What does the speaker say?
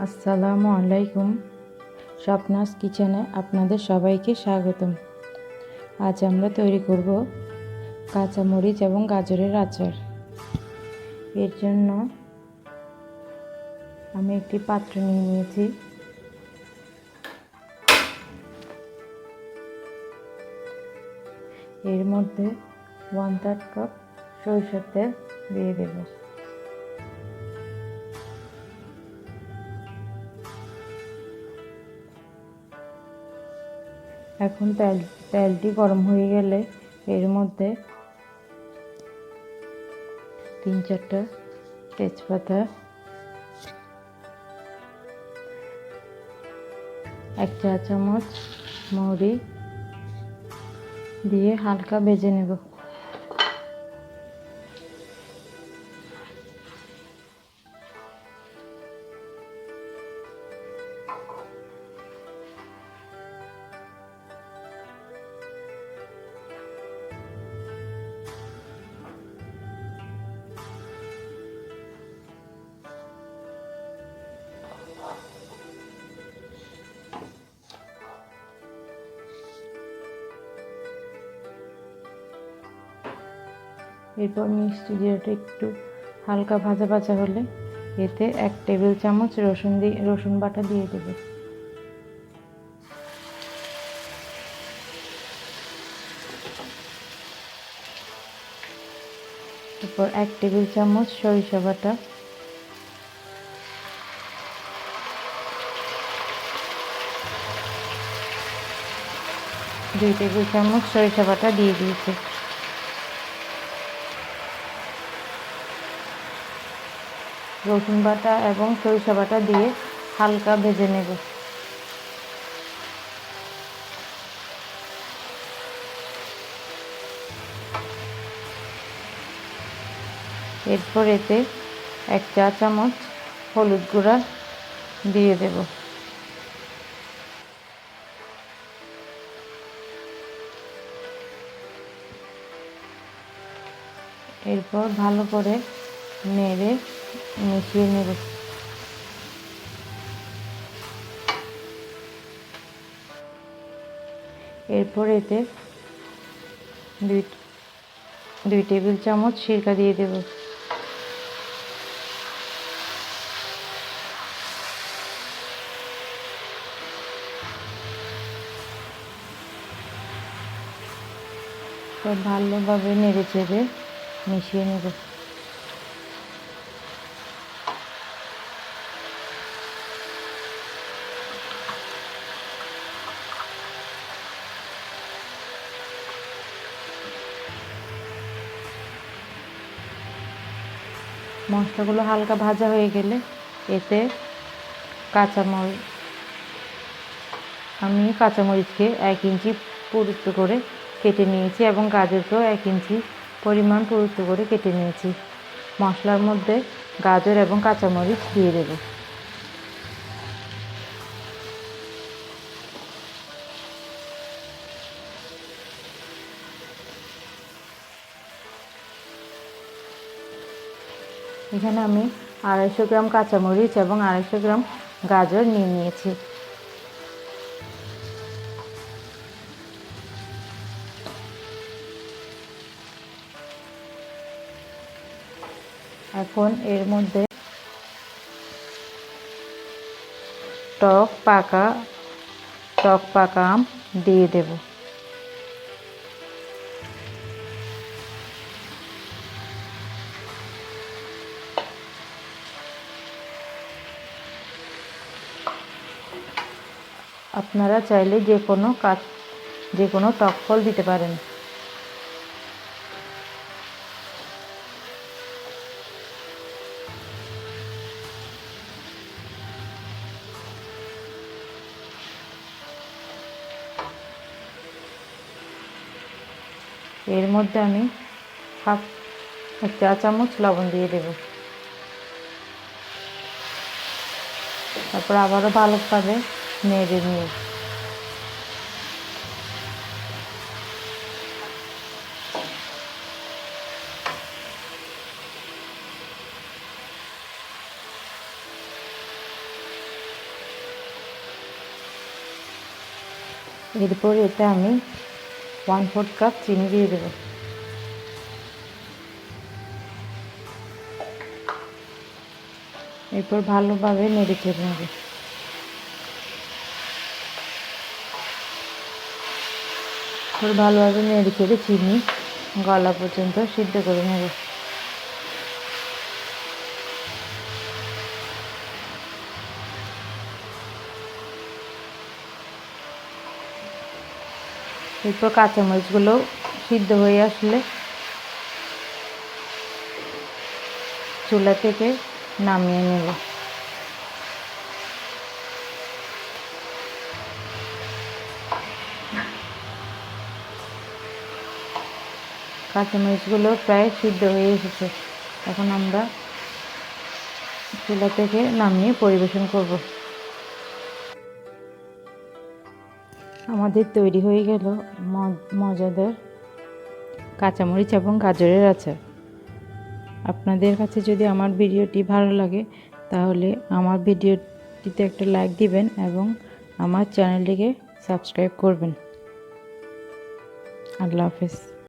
আসসালামু আলাইকুম। স্বপ্নাস কিচেনে আপনাদের সবাইকে স্বাগতম। আজ আমরা তৈরি করব কাঁচামরিচ এবং গাজরের আচার। এর জন্য আমি একটি পাত্র নিয়ে নিয়েছি। এর মধ্যে 1/3 কাপ সরিষার তেল দিয়ে দেব। এখন তেলটি গরম হয়ে গেলে এর মধ্যে 3-4টা তেজপাতা, 1 চা চামচ মৌরি দিয়ে হালকা ভেজে নেব। এরপর মিষ্টি জিরাটা একটু হালকা ভাজা ভাজা হলে এতে 1 টেবিল চামচ রসুন বাটা দিয়ে দেব। এরপর 1 টেবিল চামচ সরিষা বাটা, 2 টেবিল চামচ সরিষা বাটা দিয়ে দিয়েছি। রসুন বাটা এবং সরিষা বাটা দিয়ে হালকা ভেজে নেব। এরপর এতে 1 চা চামচ হলুদ গুঁড়া দিয়ে দেব। এরপর ভালো করে নেড়ে মিশিয়ে নেব। এরপর এতে 2 টেবিল চামচ সিরকা দিয়ে দেব। ভালোভাবে নেড়ে চেড়ে মিশিয়ে নেব। মশলাগুলো হালকা ভাজা হয়ে গেলে এতে আমি কাঁচামরিচকে 1 ইঞ্চি পুরুত্ব করে কেটে নিয়েছি এবং গাজরকেও 1 ইঞ্চি পরিমাণ পুরুত্ব করে কেটে নিয়েছি। মশলার মধ্যে গাজর এবং কাঁচামরিচ দিয়ে দেব। এখানে আমি 250 গ্রাম কাঁচামরিচ এবং 250 গ্রাম গাজর নিয়ে নিয়েছি। এখন এর মধ্যে টক পাকা আম দিয়ে দেব। আপনারা চাইলে যে কোনো টক ফল দিতে পারেন। এর মধ্যে আমি 1 চা চামচ লবণ দিয়ে দেব। তারপর আবারও ভালোভাবে নেড়ে নিয়ে এরপর এতে আমি 1/4 কাপ চিনি দিয়ে দেব। এরপর ভালোভাবে নেড়ে চেড়ে নেব। ভালোভাবে নেড়ে চেড়ে চিনি গলা পর্যন্ত সিদ্ধ করে নেব। এরপর কাঁচামরিচগুলো সিদ্ধ হয়ে আসলে চুলা থেকে নামিয়ে নেব। কাঁচামরিচগুলো প্রায় সিদ্ধ হয়ে এসেছে। এখন আমরা চুলা থেকে নামিয়ে পরিবেশন করব। আমাদের তৈরি হয়ে গেল মজাদার কাঁচামরিচ এবং গাজরের আচার। আপনাদের কাছে যদি আমার ভিডিওটি ভালো লাগে তাহলে আমার ভিডিওটিতে একটা লাইক দিবেন এবং আমার চ্যানেলটিকে সাবস্ক্রাইব করবেন। আল্লাহ হাফেজ।